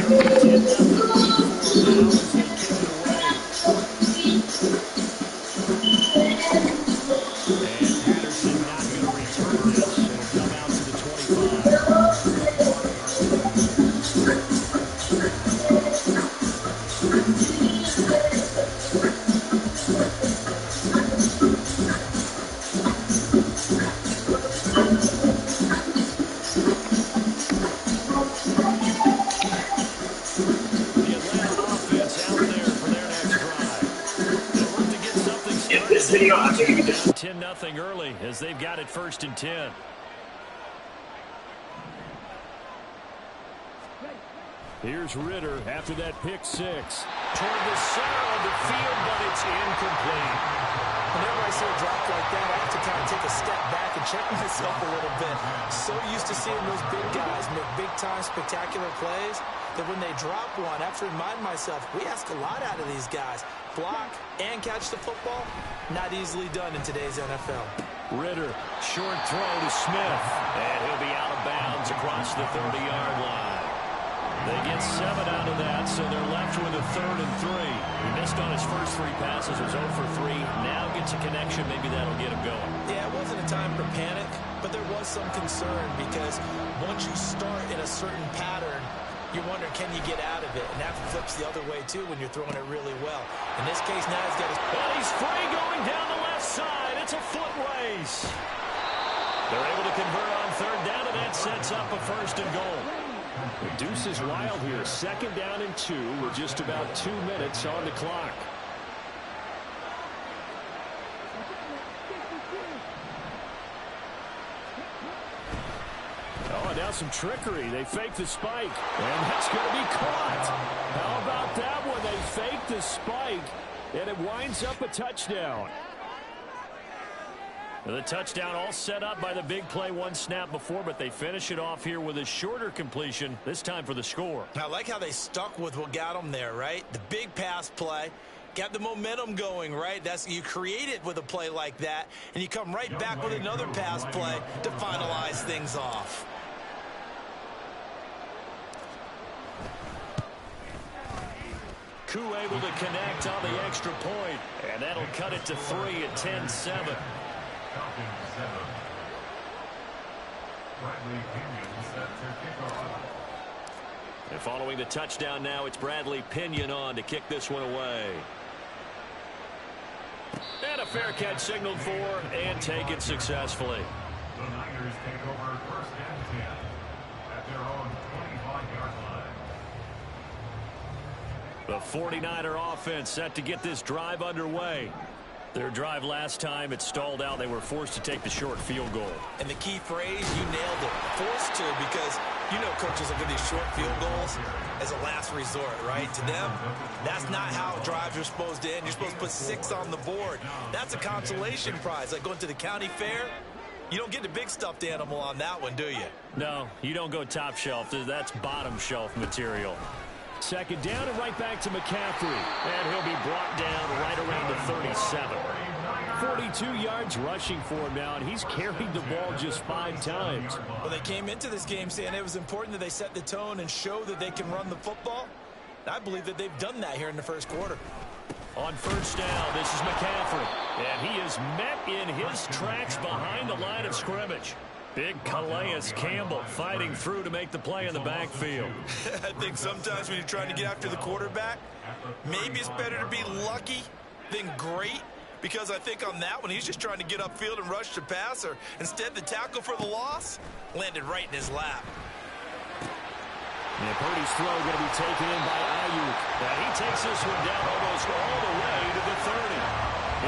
10-0 on the board now as they kick it away. And Patterson not going to return this. It'll come out to the 25. Down 10-0 early as they've got it 1st and 10. Here's Ritter after that pick six. Toward the center of the field, but it's incomplete. Whenever I see a drop like that, I have to kind of take a step back and check myself a little bit. So used to seeing those big guys make big-time spectacular plays that when they drop one, I have to remind myself, we ask a lot out of these guys. Block and catch the football, not easily done in today's NFL. Ritter, short throw to Smith, and he'll be out of bounds across the 30-yard line. They get 7 out of that, so they're left with a 3rd and 3. He missed on his first 3 passes, was 0 for 3. Now gets a connection, maybe that'll get him going. Yeah, it wasn't a time for panic, but there was some concern because once you start in a certain pattern, you're wondering, can you get out of it? And that flips the other way, too, when you're throwing it really well. In this case, now he's got his... Well, he's free going down the left side. It's a foot race. They're able to convert on 3rd down, and that sets up a 1st and goal. The deuce is wild here. 2nd down and 2 with just about 2 minutes on the clock. Oh, now some trickery. They fake the spike, and that's going to be caught. How about that one? They fake the spike, and it winds up a touchdown. The touchdown all set up by the big play 1 snap before, but they finish it off here with a shorter completion, this time for the score. I like how they stuck with what got them there, right? The big pass play. Got the momentum going, right? You create it with a play like that, and you come right back with another pass play to finalize things off. Koo able to connect on the extra point, and that'll cut it to 3 at 10-7. And following the touchdown now, it's Bradley Pinion on to kick this one away. And a fair catch signaled for and taken successfully. The Niners take over 1st and 10 at their own 25-yard line. The 49er offense set to get this drive underway. Their drive last time, it stalled out. They were forced to take the short field goal. And the key phrase, you nailed it. Forced to, because you know coaches look at these short field goals as a last resort, right? To them, that's not how drives are supposed to end. You're supposed to put 6 on the board. That's a consolation prize. Like going to the county fair, you don't get the big stuffed animal on that one, do you? No, you don't go top shelf. That's bottom shelf material. 2nd down and right back to McCaffrey. And he'll be brought down right around the 37. 42 yards rushing for him now, and he's carried the ball just 5 times. Well, they came into this game saying it was important that they set the tone and show that they can run the football. I believe that they've done that here in the 1st quarter. On 1st down, this is McCaffrey. And he is met in his tracks behind the line of scrimmage. Big Calais Campbell fighting through to make the play in the backfield. I think sometimes when you're trying to get after the quarterback, maybe it's better to be lucky than great. Because I think on that one, he's just trying to get upfield and rush the passer. Instead, the tackle for the loss landed right in his lap. And Purdy's throw going to be taken in by Ayuk. And he takes this one down almost all the way to the 30.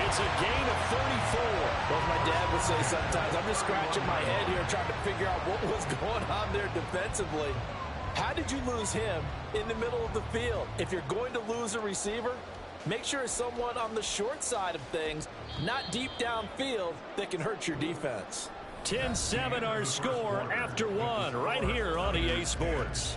It's a gain of 34. Well, my dad would say sometimes, I'm just scratching my head here trying to figure out what was going on there defensively. How did you lose him in the middle of the field? If you're going to lose a receiver, make sure it's someone on the short side of things, not deep downfield, that can hurt your defense. 10-7 our score after 1 right here on EA Sports.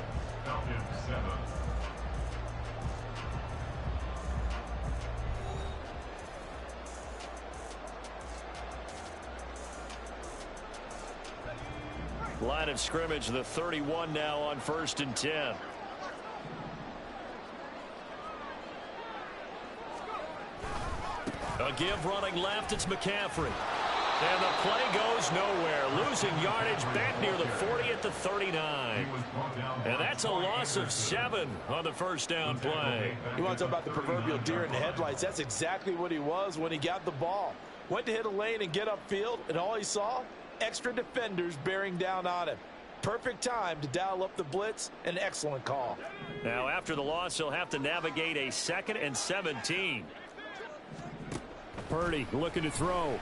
Line of scrimmage, the 31 now on 1st and 10. A give running left, it's McCaffrey. And the play goes nowhere. Losing yardage back near the 40 at the 39. And that's a loss of 7 on the first down play. You want to talk about the proverbial deer in the headlights? That's exactly what he was when he got the ball. Went to hit a lane and get upfield, and all he saw? Extra defenders bearing down on him. Perfect time to dial up the blitz. An excellent call. Now, after the loss, he'll have to navigate a 2nd and 17. Purdy looking to throw.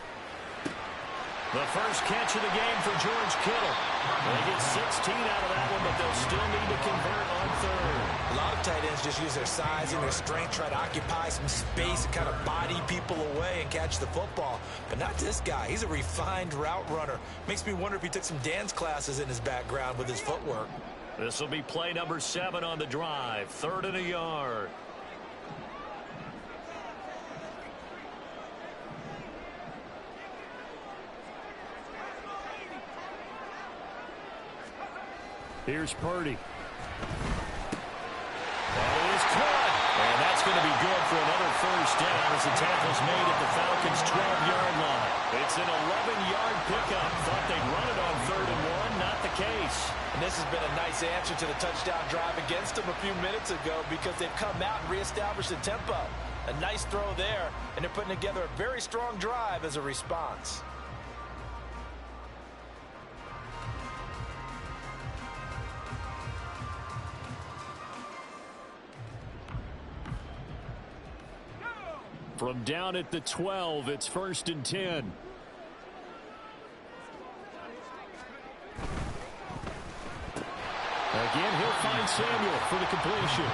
The first catch of the game for George Kittle. They get 16 out of that one, but they'll still need to convert on 3rd. A lot of tight ends just use their size and their strength, try to occupy some space and kind of body people away and catch the football. But not this guy. He's a refined route runner. Makes me wonder if he took some dance classes in his background with his footwork. This will be play number 7 on the drive. 3rd and a yard. Here's Purdy. That is caught. And that's going to be good for another first down as the tackle's made at the Falcons' 12-yard line. It's an 11-yard pickup. Thought they'd run it on 3rd and 1. Not the case. And this has been a nice answer to the touchdown drive against them a few minutes ago because they've come out and reestablished the tempo. A nice throw there, and they're putting together a very strong drive as a response. From down at the 12, it's 1st and 10. Again, he'll find Samuel for the completion.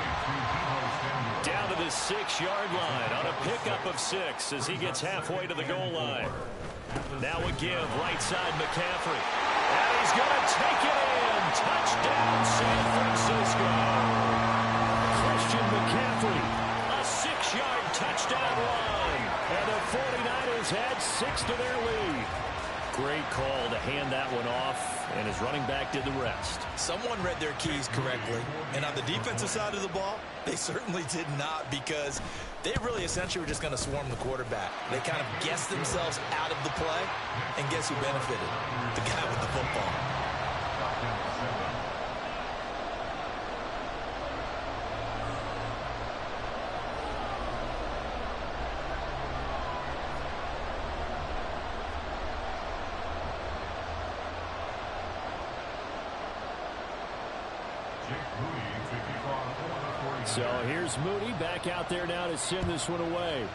Down to the 6-yard line on a pickup of 6 as he gets halfway to the goal line. Now a give, right side McCaffrey. And he's going to take it in. Touchdown, San Francisco. Christian McCaffrey. 6-yard touchdown run. And the 49ers had 6 to their lead. Great call to hand that one off, and his running back did the rest. Someone read their keys correctly, and on the defensive side of the ball, they certainly did not because they really essentially were just going to swarm the quarterback. They kind of guessed themselves out of the play, and guess who benefited? The guy with the football. So here's Moody back out there now to send this one away.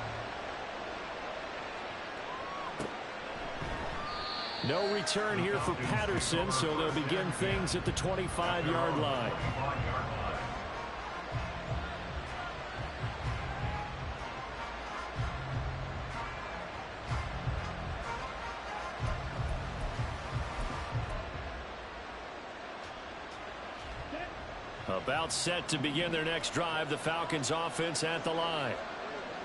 No return here for Patterson, so they'll begin things at the 25-yard line. About set to begin their next drive. The Falcons offense at the line.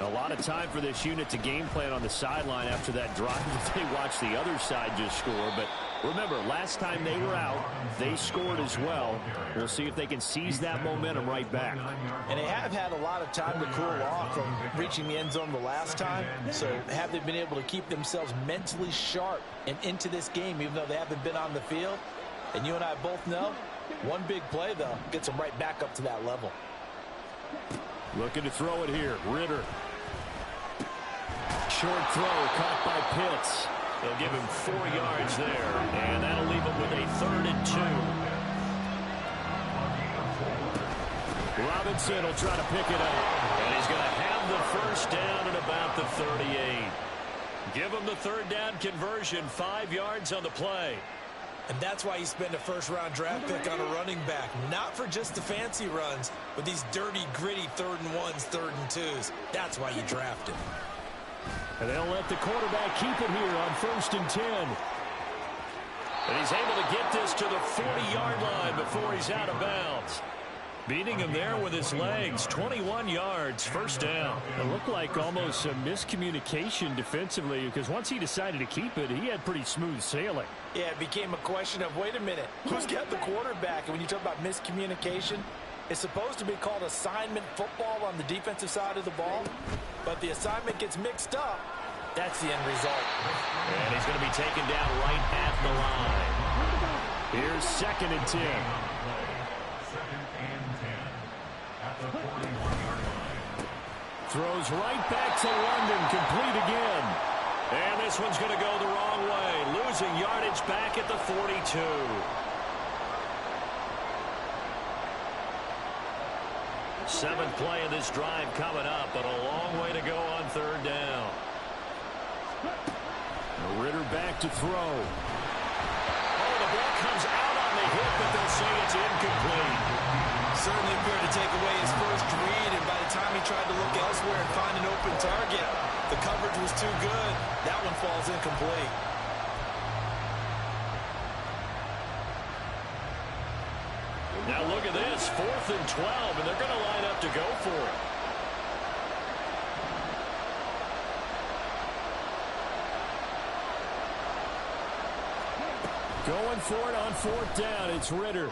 A lot of time for this unit to game plan on the sideline after that drive. They watched the other side just score. But remember, last time they were out, they scored as well. We'll see if they can seize that momentum right back. And they have had a lot of time to cool off from reaching the end zone the last time. So have they been able to keep themselves mentally sharp and into this game, even though they haven't been on the field? And you and I both know, one big play, though, gets them right back up to that level. Looking to throw it here. Ritter. Short throw caught by Pitts. They'll give him 4 yards there, and that'll leave him with a 3rd and 2. Robinson will try to pick it up, and he's going to have the first down at about the 38. Give him the 3rd down conversion, 5 yards on the play. And that's why you spend a first-round draft pick on a running back. Not for just the fancy runs, but these dirty, gritty 3rd and 1s, 3rd and 2s. That's why you draft him. And they'll let the quarterback keep it here on 1st and 10. And he's able to get this to the 40-yard line before he's out of bounds. Beating him there with his legs, 21 yards, first down. It looked like almost a miscommunication defensively because once he decided to keep it, he had pretty smooth sailing. Yeah, it became a question of, wait a minute, who's got the quarterback? And when you talk about miscommunication, it's supposed to be called assignment football on the defensive side of the ball. But the assignment gets mixed up, That's the end result. And he's going to be taken down right at the line. Here's 2nd and 10. Second and 10 at the 41-yard line. Throws right back to London, complete again. And this one's going to go the wrong way, losing yardage back at the 42. Seventh play of this drive coming up, but a long way to go on 3rd down. Ritter back to throw. Oh, the ball comes out on the hit, but they'll say it's incomplete. Certainly appeared to take away his first read, and by the time he tried to look elsewhere and find an open target, the coverage was too good. That one falls incomplete. Now look at this, 4th and 12, and they're going to line up to go for it. Going for it on 4th down, it's Ritter.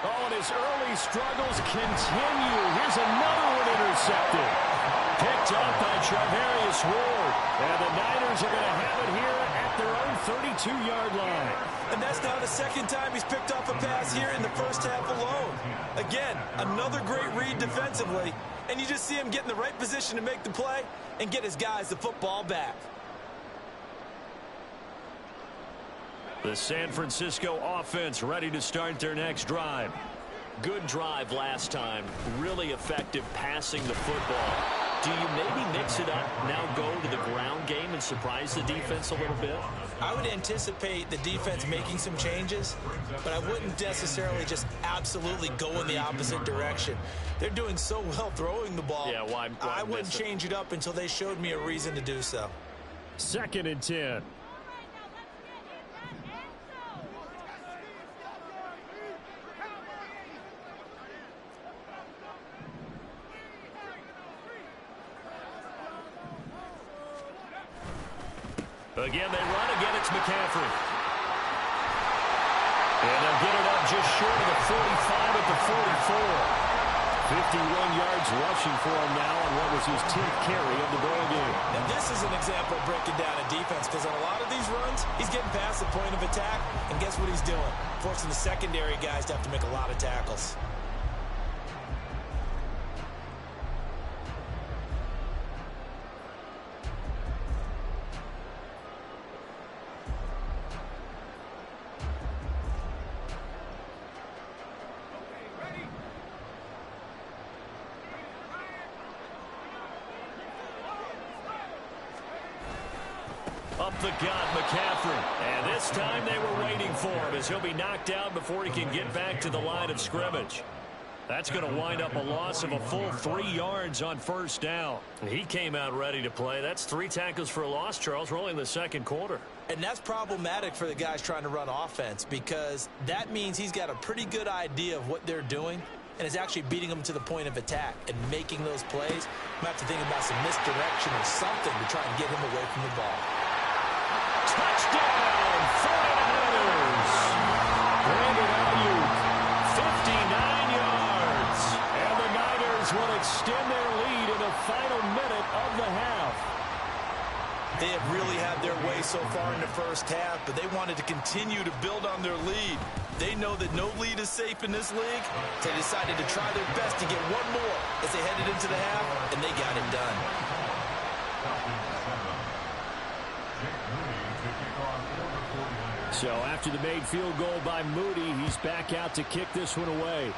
Oh, and his early struggles continue. Here's another one intercepted. Picked up by Charvarius Ward. And the Niners are going to have it here at their own 32-yard line. And that's now the 2nd time he's picked off a pass here in the first half alone. Again, another great read defensively. And you just see him get in the right position to make the play and get his guys the football back. The San Francisco offense ready to start their next drive. Good drive last time. Really effective passing the football. Do you maybe mix it up, now go to the ground game and surprise the defense a little bit? I would anticipate the defense making some changes, but I wouldn't necessarily just absolutely go in the opposite direction. They're doing so well throwing the ball. Yeah, why I wouldn't change it up until they showed me a reason to do so. 2nd and 10. Again, they run. Again, it's McCaffrey. And they'll get it up just short of the 45 at the 44. 51 yards rushing for him now on what was his 10th carry of the ball game. And this is an example of breaking down a defense, because on a lot of these runs, he's getting past the point of attack, and guess what he's doing? Forcing the secondary guys to have to make a lot of tackles. Up the gut, McCaffrey. And this time they were waiting for him, as he'll be knocked down before he can get back to the line of scrimmage. That's going to wind up a loss of a full 3 yards on 1st down. He came out ready to play. That's 3 tackles for a loss, Charles, rolling the 2nd quarter. And that's problematic for the guys trying to run offense, because that means he's got a pretty good idea of what they're doing and is actually beating them to the point of attack and making those plays. Might have to think about some misdirection or something to try and get him away from the ball. Touchdown, 49ers. Brandon Ayuk, 59 yards. And the Niners will extend their lead in the final minute of the half. They have really had their way so far in the first half, but they wanted to continue to build on their lead. They know that no lead is safe in this league, so they decided to try their best to get one more as they headed into the half, and they got it done. So after the made field goal by Moody, he's back out to kick this one away.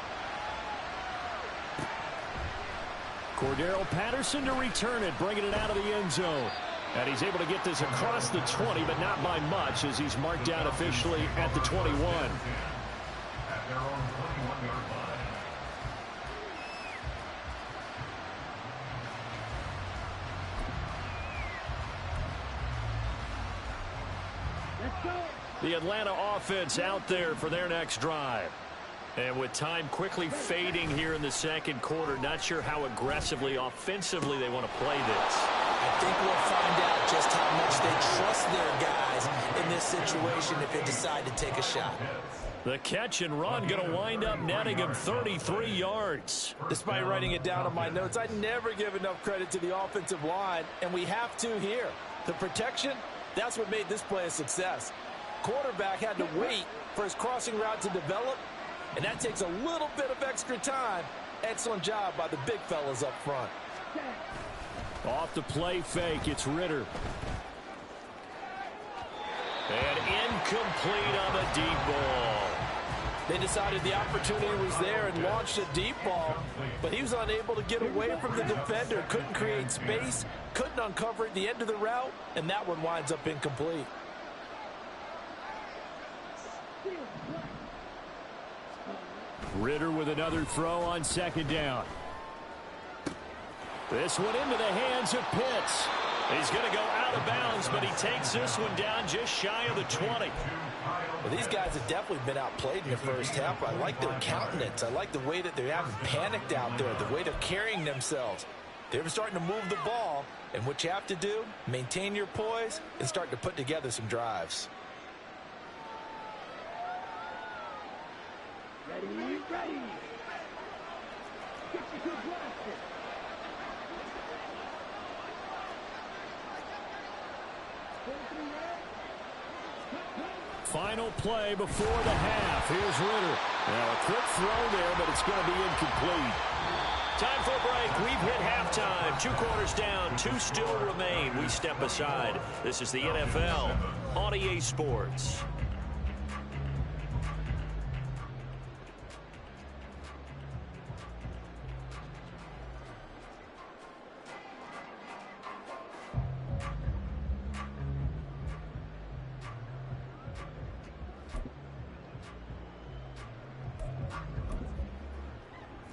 Cordero Patterson to return it, bringing it out of the end zone. And he's able to get this across the 20, but not by much, as he's marked down officially at the 21. At their own 21-yard line. The Atlanta offense out there for their next drive. And with time quickly fading here in the 2nd quarter, not sure how aggressively, offensively they want to play this. I think we'll find out just how much they trust their guys in this situation if they decide to take a shot. The catch and run going to wind up netting him 33 yards. Despite writing it down on my notes, I never give enough credit to the offensive line, and we have to here. The protection, that's what made this play a success. Quarterback had to wait for his crossing route to develop, and that takes a little bit of extra time. Excellent job by the big fellas up front. Off the play fake, it's Ritter. And incomplete on the deep ball. They decided the opportunity was there and launched a deep ball, but he was unable to get away from the defender, couldn't create space, couldn't uncover at the end of the route, and that one winds up incomplete. Ritter with another throw on second down. This one into the hands of Pitts. He's going to go out of bounds, but he takes this one down just shy of the 20. Well, these guys have definitely been outplayed in the first half. I like their countenance. I like the way that they haven't panicked out there, the way they're carrying themselves. They're starting to move the ball, and what you have to do, maintain your poise and start to put together some drives. Ready. Get you good blasted. Final play before the half. Here's Ritter. Now a quick throw there, but it's going to be incomplete. Time for a break. We've hit halftime. 2 quarters down. 2 still remain. We step aside. This is the NFL on EA Sports.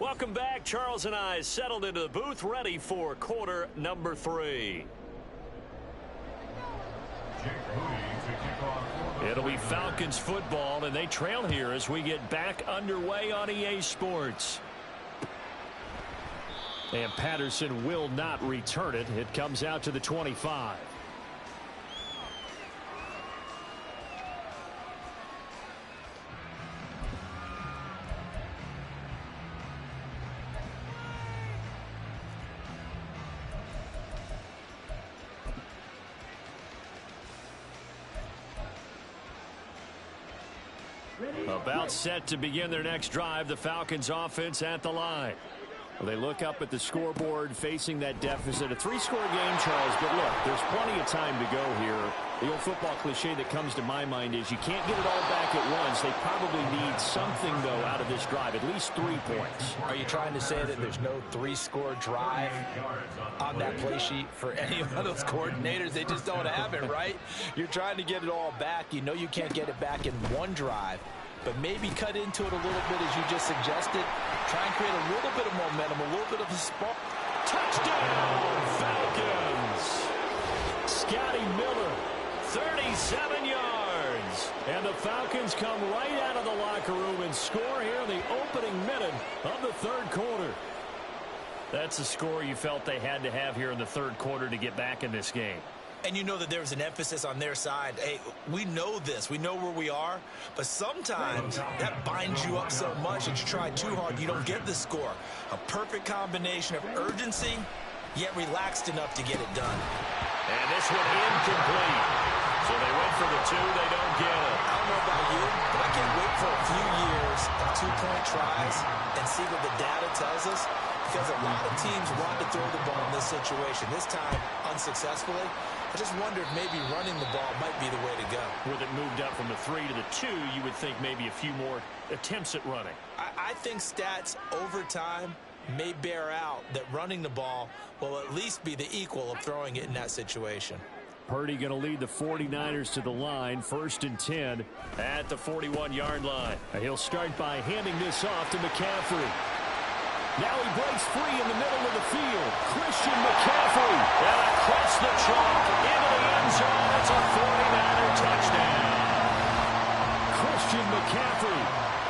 Welcome back. Charles and I settled into the booth, ready for quarter number 3. It'll be Falcons football, and they trail here as we get back underway on EA Sports. And Patterson will not return it. It comes out to the 25. About set to begin their next drive, the Falcons offense at the line. Well, they look up at the scoreboard facing that deficit. A 3-score game, Charles, but look, there's plenty of time to go here. The old football cliche that comes to my mind is you can't get it all back at once. They probably need something, though, out of this drive, at least 3 points. Are you trying to say that there's no 3-score drive on that play sheet for any of those coordinators? They just don't have it, right? You're trying to get it all back. You know you can't get it back in one drive. But maybe cut into it a little bit as you just suggested. Try and create a little bit of momentum, a little bit of a spark. Touchdown, Falcons! Scotty Miller, 37 yards. And the Falcons come right out of the locker room and score here in the opening minute of the 3rd quarter. That's the score you felt they had to have here in the 3rd quarter to get back in this game. And you know that there was an emphasis on their side. Hey, we know this. We know where we are. But sometimes that binds you up so much that you try too hard, you don't get the score. A perfect combination of urgency, yet relaxed enough to get it done. And this one incomplete. So they went for the 2. They don't get it. I don't know about you, but I can't wait for a few years of 2-point tries and see what the data tells us. Because a lot of teams want to throw the ball in this situation. This time, unsuccessfully. I just wonder if maybe running the ball might be the way to go. With it moved up from the 3 to the 2, you would think maybe a few more attempts at running. I think stats over time may bear out that running the ball will at least be the equal of throwing it in that situation. Purdy going to lead the 49ers to the line, 1st and 10 at the 41-yard line. He'll start by handing this off to McCaffrey. Now he breaks free in the middle of the field. Christian McCaffrey. And across the chalk into the end zone. It's a 49er touchdown. Christian McCaffrey,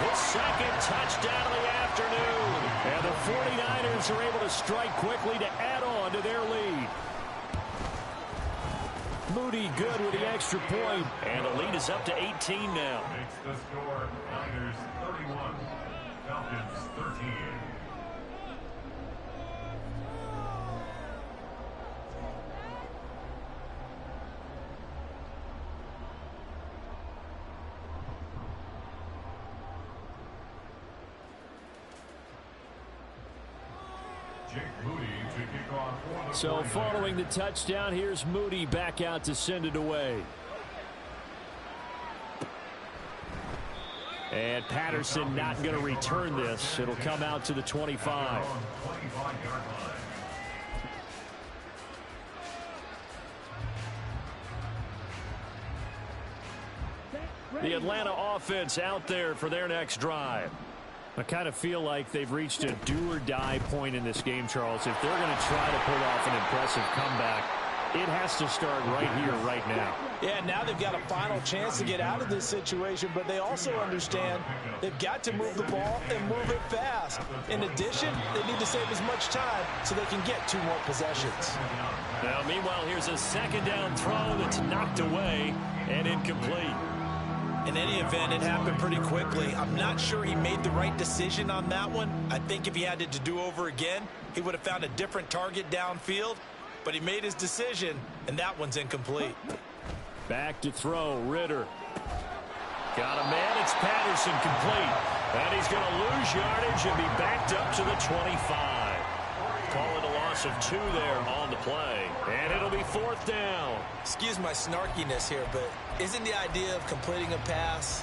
his 2nd touchdown of the afternoon. And the 49ers are able to strike quickly to add on to their lead. Moody good with the extra point, and the lead is up to 18 now. Makes the score Niners 31, Falcons 13. So following the touchdown, here's Moody back out to send it away. And Patterson not going to return this. It'll come out to the 25. The Atlanta offense out there for their next drive. I kind of feel like they've reached a do-or-die point in this game, Charles. If they're going to try to pull off an impressive comeback, it has to start right here, right now. Yeah, now they've got a final chance to get out of this situation, but they also understand they've got to move the ball and move it fast. In addition, they need to save as much time so they can get 2 more possessions. Now, meanwhile, here's a second down throw that's knocked away and incomplete. In any event, it happened pretty quickly. I'm not sure he made the right decision on that one. I think if he had it to do over again, he would have found a different target downfield. But he made his decision, and that one's incomplete. Back to throw, Ritter. Got a man, it's Patterson, complete. And he's going to lose yardage and be backed up to the 25. Call it a loss of 2 there on the play. And it'll be 4th down. Excuse my snarkiness here, but isn't the idea of completing a pass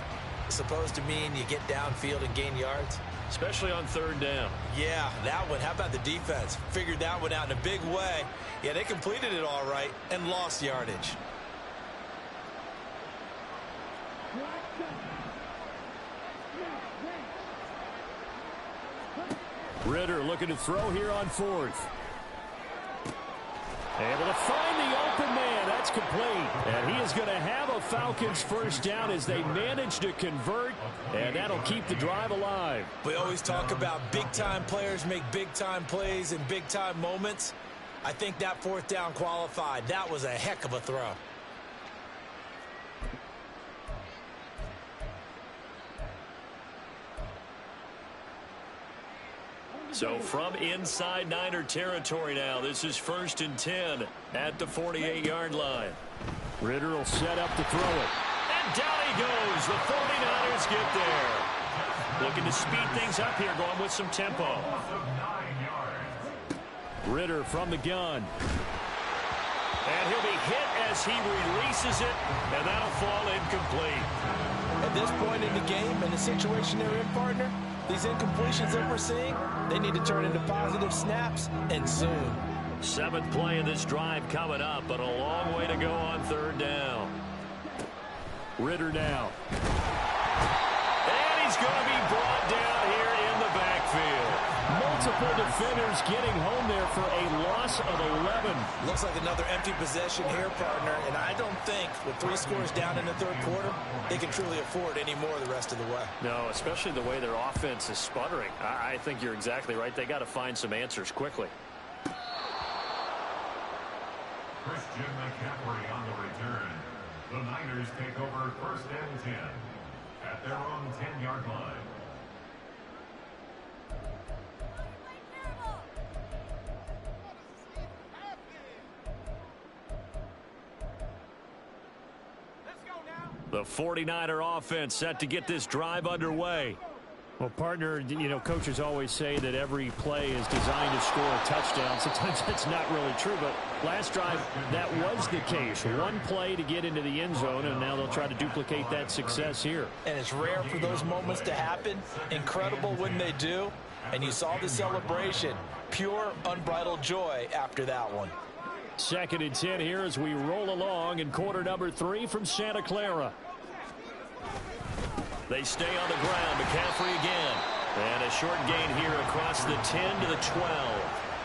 supposed to mean you get downfield and gain yards? Especially on 3rd down. Yeah, that one. How about the defense? Figured that one out in a big way. Yeah, they completed it all right and lost yardage. Ritter looking to throw here on 4th. Able to find the open man. That's complete. And he is going to have a Falcons first down as they manage to convert. And that'll keep the drive alive. We always talk about big-time players make big-time plays in big-time moments. I think that 4th down qualified. That was a heck of a throw. So from inside Niner territory now, this is 1st and 10 at the 48-yard line. Ritter will set up to throw it. And down he goes. The 49ers get there. Looking to speed things up here, going with some tempo. Ritter from the gun. And he'll be hit as he releases it, and that'll fall incomplete. At this point in the game, in the situation they're in, partner, these incompletions that we're seeing, they need to turn into positive snaps, and soon. 7th play of this drive coming up, but a long way to go on 3rd down. Ritter now. And he's going to be brought down here in the backfield. Multiple defenders getting home there for a loss of 11. Looks like another empty possession here, partner, and I don't think with 3 scores down in the 3rd quarter, they can truly afford any more the rest of the way. No, especially the way their offense is sputtering. I think you're exactly right. They got to find some answers quickly. Christian McCaffrey on the return. The Niners take over 1st and 10 at their own 10-yard line. The 49er offense set to get this drive underway. Well, partner, you know, coaches always say that every play is designed to score a touchdown. Sometimes that's not really true, but last drive, that was the case. 1 play to get into the end zone, and now they'll try to duplicate that success here. And it's rare for those moments to happen. Incredible when they do. And you saw the celebration. Pure, unbridled joy after that one. 2nd and 10 here as we roll along in quarter number 3 from Santa Clara. They stay on the ground. McCaffrey again. And a short gain here across the 10 to the 12.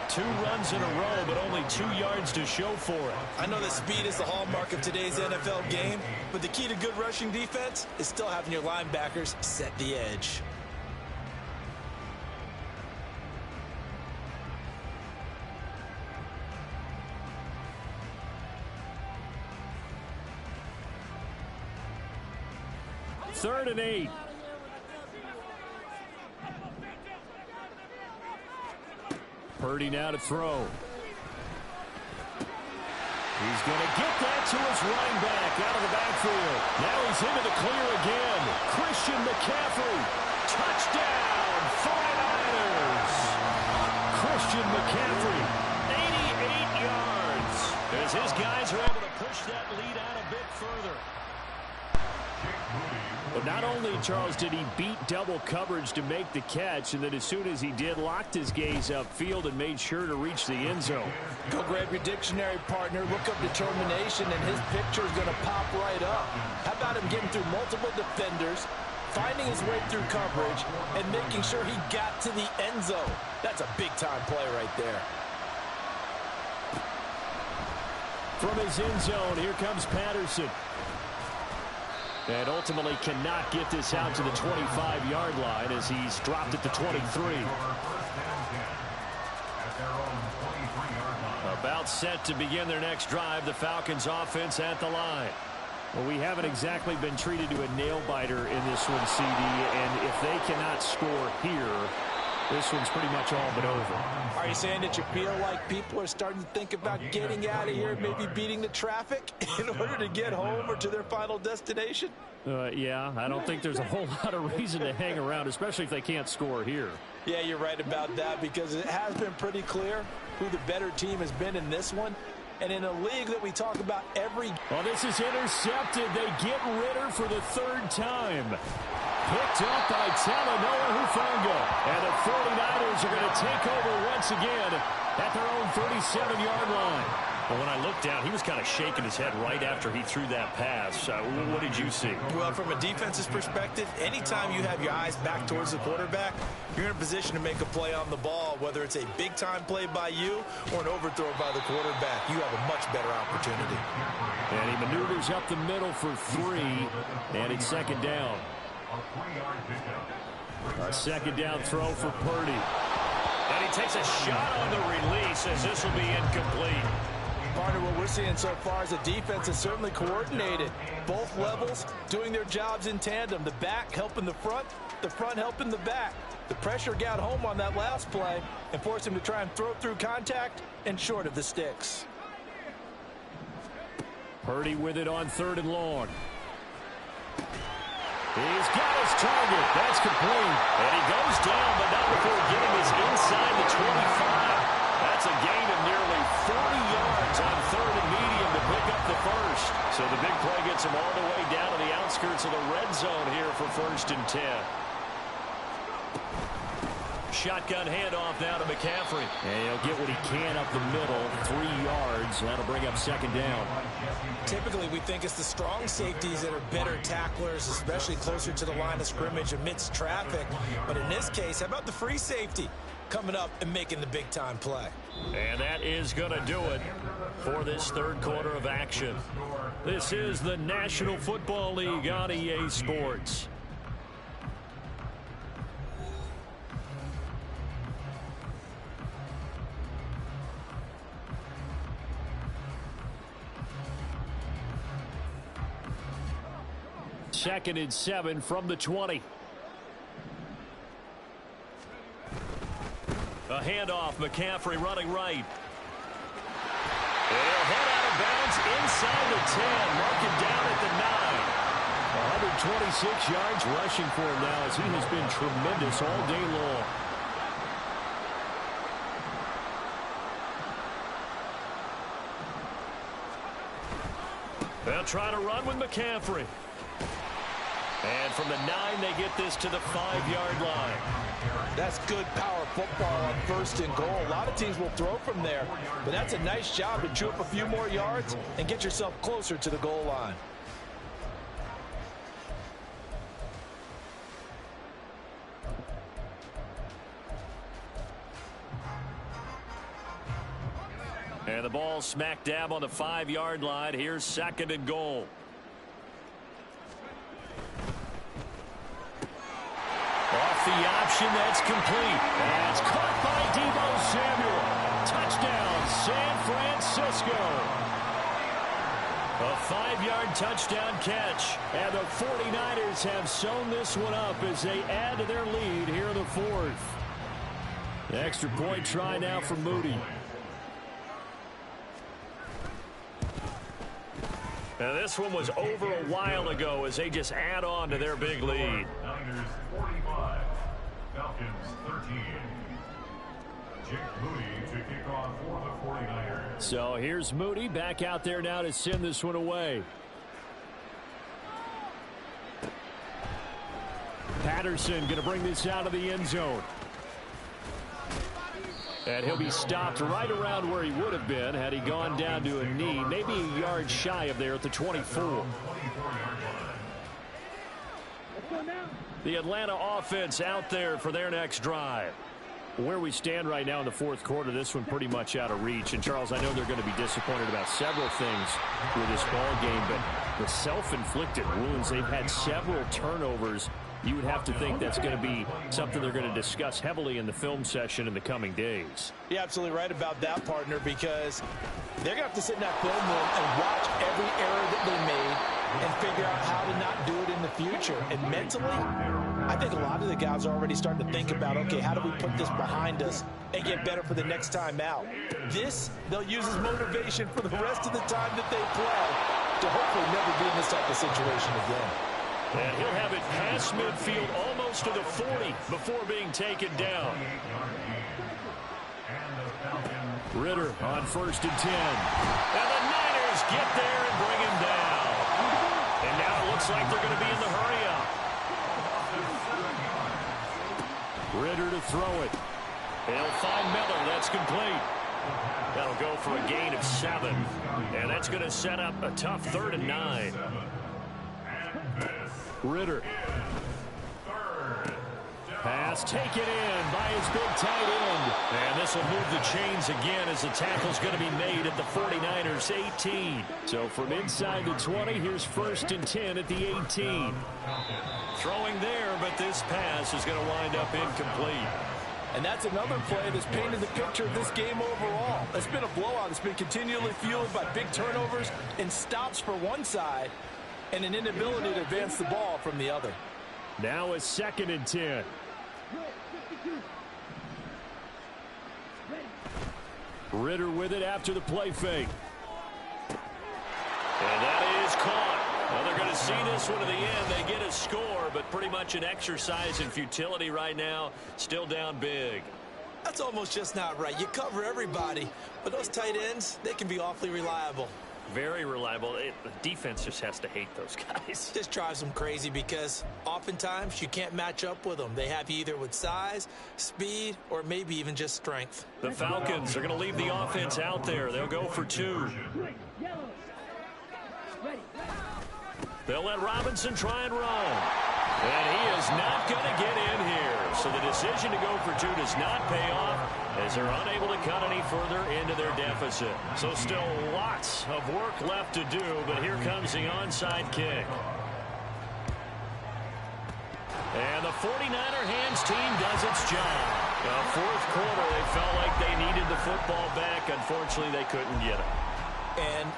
2 runs in a row, but only 2 yards to show for it. I know that speed is the hallmark of today's NFL game, but the key to good rushing defense is still having your linebackers set the edge. 3rd and 8. Purdy now to throw. He's going to get that to his running back out of the backfield. Now he's into the clear again. Christian McCaffrey. Touchdown, 49ers. Christian McCaffrey, 88 yards. As his guys are able to push that lead out a bit further. But not only, Charles, did he beat double coverage to make the catch, and then as soon as he did, locked his gaze upfield and made sure to reach the end zone. Go grab your dictionary, partner. Look up determination, and his picture is going to pop right up. How about him getting through multiple defenders, finding his way through coverage, and making sure he got to the end zone? That's a big-time play right there. From his end zone, here comes Patterson. And ultimately cannot get this out to the 25-yard line as he's dropped at the 23. About set to begin their next drive, the Falcons offense at the line. Well, we haven't exactly been treated to a nail-biter in this one, CD, and if they cannot score here, this one's pretty much all but over. Are you saying that you feel like people are starting to think about getting out of here, maybe beating the traffic in order to get home or to their final destination? Yeah, I don't think there's a whole lot of reason to hang around, especially if they can't score here. Yeah, you're right about that, because it has been pretty clear who the better team has been in this one. And in a league that we talk about every... Well, this is intercepted. They get Ritter for the 3rd time. Picked up by Talanoa Hufanga. And the 49ers are going to take over once again at their own 37-yard line. Well, when I looked down, he was kind of shaking his head right after he threw that pass. What did you see? Well, from a defense's perspective, anytime you have your eyes back towards the quarterback, you're in a position to make a play on the ball, whether it's a big-time play by you or an overthrow by the quarterback. You have a much better opportunity. And he maneuvers up the middle for 3, and it's 2nd down. A 2nd down throw for Purdy. And he takes a shot on the release as this will be incomplete. Partner, what we're seeing so far is the defense is certainly coordinated. Both levels doing their jobs in tandem. The back helping the front helping the back. The pressure got home on that last play and forced him to try and throw through contact and short of the sticks. Purdy with it on 3rd and long. He's got his target. That's complete. And he goes down, but not before getting his inside the 25. That's a gain of nearly 40 yards on 3rd and medium to pick up the first. So the big play gets him all the way down to the outskirts of the red zone here for 1st and 10. Shotgun handoff now to McCaffrey. And he'll get what he can up the middle, 3 yards. That'll bring up 2nd down. Typically, we think it's the strong safeties that are better tacklers, especially closer to the line of scrimmage amidst traffic. But in this case, how about the free safety coming up and making the big-time play? And that is going to do it for this 3rd quarter of action. This is the National Football League on EA Sports. Second and 7 from the 20. A handoff, McCaffrey running right. And he'll head out of bounds inside the 10, marking down at the 9. 126 yards rushing for him now as he has been tremendous all day long. They'll try to run with McCaffrey. And from the 9, they get this to the 5-yard line. That's good power football on 1st and goal. A lot of teams will throw from there, but that's a nice job to chew up a few more yards and get yourself closer to the goal line. And the ball smack dab on the 5-yard line. Here's 2nd and goal. Off the option, that's complete. That's caught by Deebo Samuel. Touchdown, San Francisco. A 5-yard touchdown catch. And the 49ers have sewn this one up as they add to their lead here in the fourth. The extra point try now for Moody. Now this one was over a while ago as they just add on to their big lead. Niners 45, Falcons 13. Jake Moody to kick off for the 49ers. So here's Moody back out there now to send this one away. Patterson going to bring this out of the end zone. And he'll be stopped right around where he would have been had he gone down to a knee, maybe a yard shy of there at the 24. The Atlanta offense out there for their next drive. Where we stand right now in the fourth quarter, this one pretty much out of reach. And, Charles, I know they're going to be disappointed about several things with this ball game, but the self-inflicted wounds, they've had several turnovers. You would have to think that's going to be something they're going to discuss heavily in the film session in the coming days. You're absolutely right about that, partner, because they're going to have to sit in that film room and watch every error that they made and figure out how to not do it in the future. And mentally, I think a lot of the guys are already starting to think about, okay, how do we put this behind us and get better for the next time out? This, they'll use as motivation for the rest of the time that they play to hopefully never be in this type of situation again. And he'll have it past midfield almost to the 40 before being taken down. Ritter on 1st and 10. And the Niners get there and bring him down. And now it looks like they're going to be in the hurry-up. Ritter to throw it. They'll find Miller. That's complete. That'll go for a gain of 7. And that's going to set up a tough 3rd and 9. Ritter. Pass taken in by his big tight end. And this will move the chains again as the tackle's going to be made at the 49ers 18. So from inside the 20, here's 1st and 10 at the 18. Throwing there, but this pass is going to wind up incomplete. And that's another play that's painted the picture of this game overall. It's been a blowout. It's been continually fueled by big turnovers and stops for one side and an inability to advance the ball from the other. Now a 2nd and 10. Ritter with it after the play fake. And that is caught. Well, they're going to see this one to the end. They get a score, but pretty much an exercise in futility right now. Still down big. That's almost just not right. You cover everybody, but those tight ends, they can be awfully reliable. Very reliable. The defense just has to hate those guys. Just drives them crazy because oftentimes you can't match up with them. They have you either with size, speed, or maybe even just strength. The Falcons are going to leave the offense out there. They'll go for 2. They'll let Robinson try and run. And he is not going to get in here. So the decision to go for 2 does not pay off as they're unable to cut any further into their deficit. So still lots of work left to do, but here comes the onside kick. And the 49er hands team does its job. The fourth quarter, they felt like they needed the football back. Unfortunately, they couldn't get it. And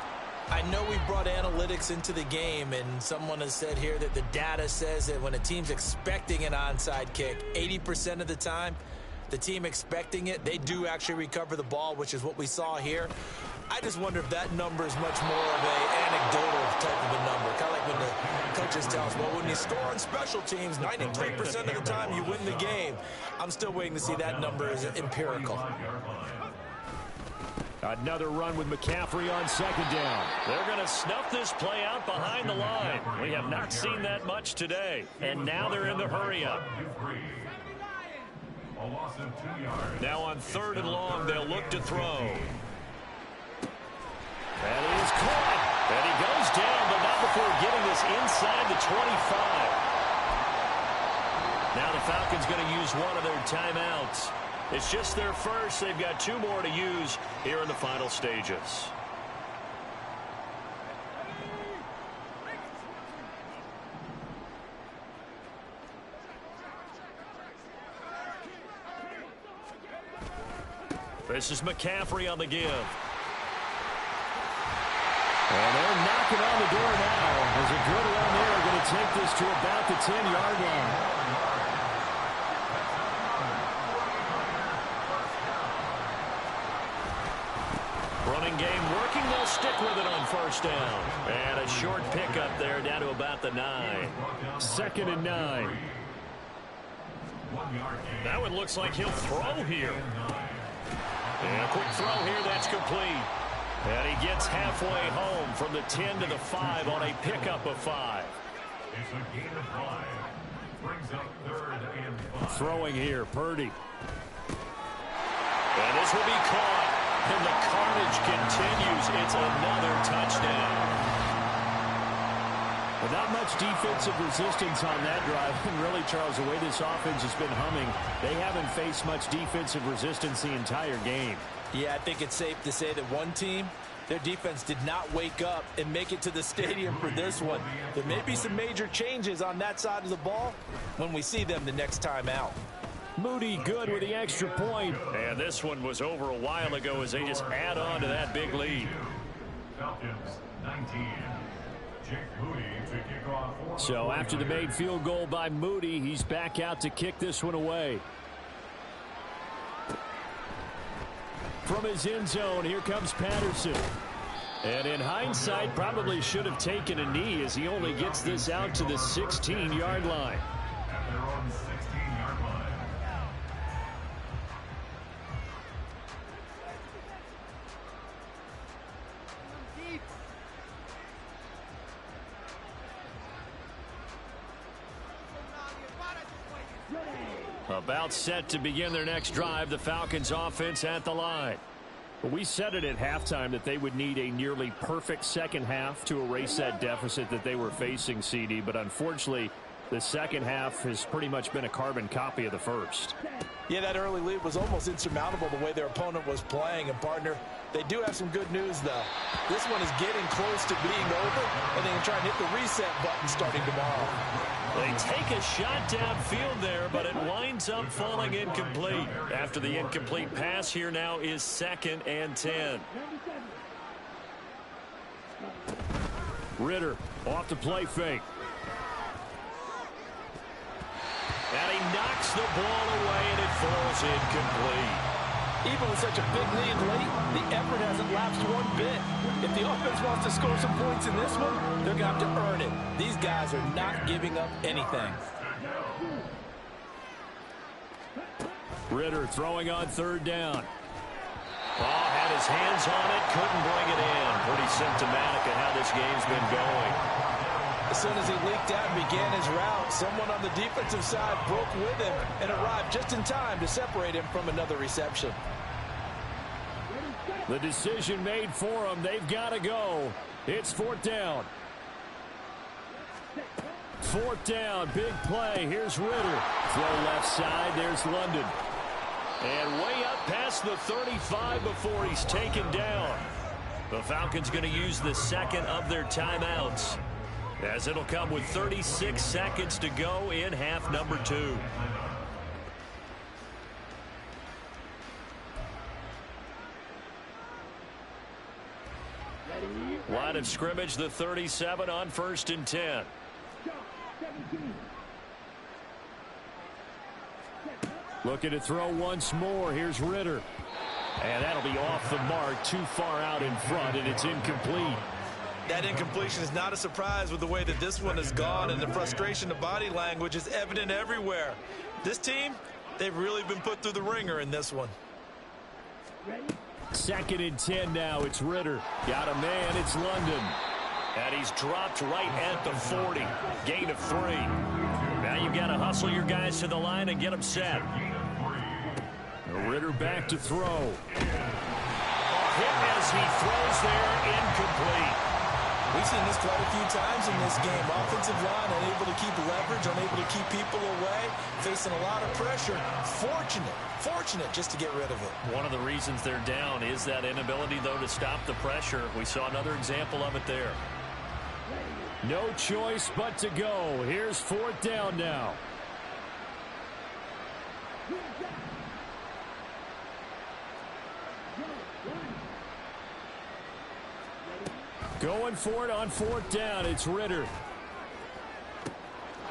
I know we brought analytics into the game, and someone has said here that the data says that when a team's expecting an onside kick, 80% of the time, the team expecting it, they do actually recover the ball, which is what we saw here. I just wonder if that number is much more of an anecdotal type of a number. Kind of like when the coaches tell us, well, when you score on special teams, 93% of the time you win the game. I'm still waiting to see that number is empirical. Another run with McCaffrey on 2nd down. They're going to snuff this play out behind the line. We have not seen that much today. And now they're in the hurry-up. Now on 3rd and long, they'll look to throw. That is caught. And he goes down, but not before getting this inside the 25. Now the Falcons going to use one of their timeouts. It's just their first. They've got 2 more to use here in the final stages. This is McCaffrey on the give. And they're not knocking on the door now. As a good run there, going to take this to about the 10-yard line. Running game working. They'll stick with it on first down. And a short pickup there down to about the 9. 2nd and 9. That one looks like he'll throw here. And a quick throw here, that's complete. And he gets halfway home from the 10 to the 5 on a pickup of 5. It's a gain of 5. Brings up 3rd and 5. Throwing here, Purdy. And this will be caught. And the carnage continues. It's another touchdown. Without much defensive resistance on that drive, and really, Charles, the way this offense has been humming, they haven't faced much defensive resistance the entire game. Yeah, I think it's safe to say that one team, their defense did not wake up and make it to the stadium for this one. There may be some major changes on that side of the ball when we see them the next time out. Moody good with the extra point. And this one was over a while ago as they just add on to that big lead. Falcons 19. Jake Moody to kick off. So after the made field goal by Moody, he's back out to kick this one away. From his end zone, here comes Patterson. And in hindsight, probably should have taken a knee as he only gets this out to the 16-yard line. At their own 16-yard line. About set to begin their next drive, the Falcons offense at the line. We said it at halftime that they would need a nearly perfect second half to erase that deficit that they were facing, CD, but unfortunately the second half has pretty much been a carbon copy of the first. Yeah, that early lead was almost insurmountable the way their opponent was playing. And, partner, they do have some good news, though. This one is getting close to being over, and they can try and hit the reset button starting tomorrow. They take a shot downfield there, but it winds up falling incomplete. After the incomplete pass, here now is 2nd and 10. Ritter off the play fake. And he knocks the ball away, and it falls incomplete. Even with such a big lead late, the effort hasn't lapsed one bit. If the offense wants to score some points in this one, they're going to have to earn it. These guys are not giving up anything. Ritter throwing on 3rd down. Oh, had his hands on it, couldn't bring it in. Pretty symptomatic of how this game's been going. As soon as he leaked out and began his route, someone on the defensive side broke with him and arrived just in time to separate him from another reception. The decision made for them. They've got to go. It's 4th down. 4th down, big play. Here's Ritter. Throw left side. There's London. And way up past the 35 before he's taken down. The Falcons going to use the second of their timeouts, as it'll come with 36 seconds to go in half number 2. Line of scrimmage, the 37 on 1st and 10. Looking to throw once more. Here's Ritter. And that'll be off the mark, too far out in front, and it's incomplete. That incompletion is not a surprise with the way that this one has gone, and the frustration of body language is evident everywhere. This team, they've really been put through the ringer in this one. 2nd and 10 now. It's Ritter. Got a man. It's London. And he's dropped right at the 40. Gain of 3. Now you've got to hustle your guys to the line and get them set. Ritter back to throw. Hit as he throws there, incomplete. We've seen this quite a few times in this game. Offensive line unable to keep leverage, unable to keep people away, facing a lot of pressure. Fortunate just to get rid of it. One of the reasons they're down is that inability, though, to stop the pressure. We saw another example of it there. No choice but to go. Here's 4th down now. Going for it on 4th down. It's Ritter.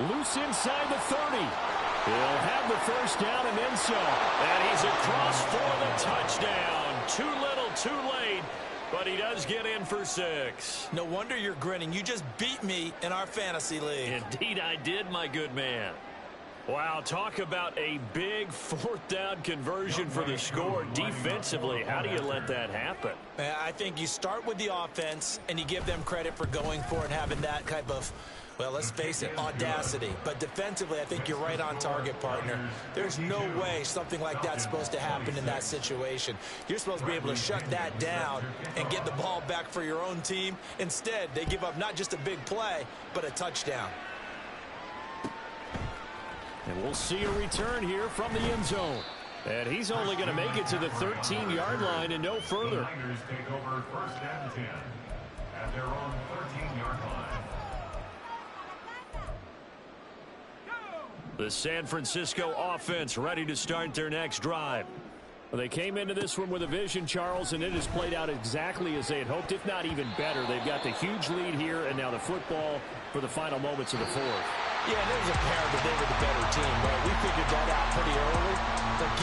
Loose inside the 30. He'll have the first down and then some. And he's across for the touchdown. Too little, too late. But he does get in for 6. No wonder you're grinning. You just beat me in our fantasy league. Indeed I did, my good man. Wow, talk about a big 4th down conversion for the score defensively. How do you let that happen? I think you start with the offense, and you give them credit for going for it and having that type of, well, let's face it, audacity. But defensively, I think you're right on target, partner. There's no way something like that's supposed to happen in that situation. You're supposed to be able to shut that down and get the ball back for your own team. Instead, they give up not just a big play, but a touchdown. And we'll see a return here from the end zone. And he's only going to make it to the 13-yard line and no further. The Niners take over 1st and 10 at their own 13-yard line. The San Francisco offense ready to start their next drive. Well, they came into this one with a vision, Charles, and it has played out exactly as they had hoped, if not even better. They've got the huge lead here, and now the football for the final moments of the 4th. Yeah, and it was apparent that they were the better team, right? We figured that out pretty early. But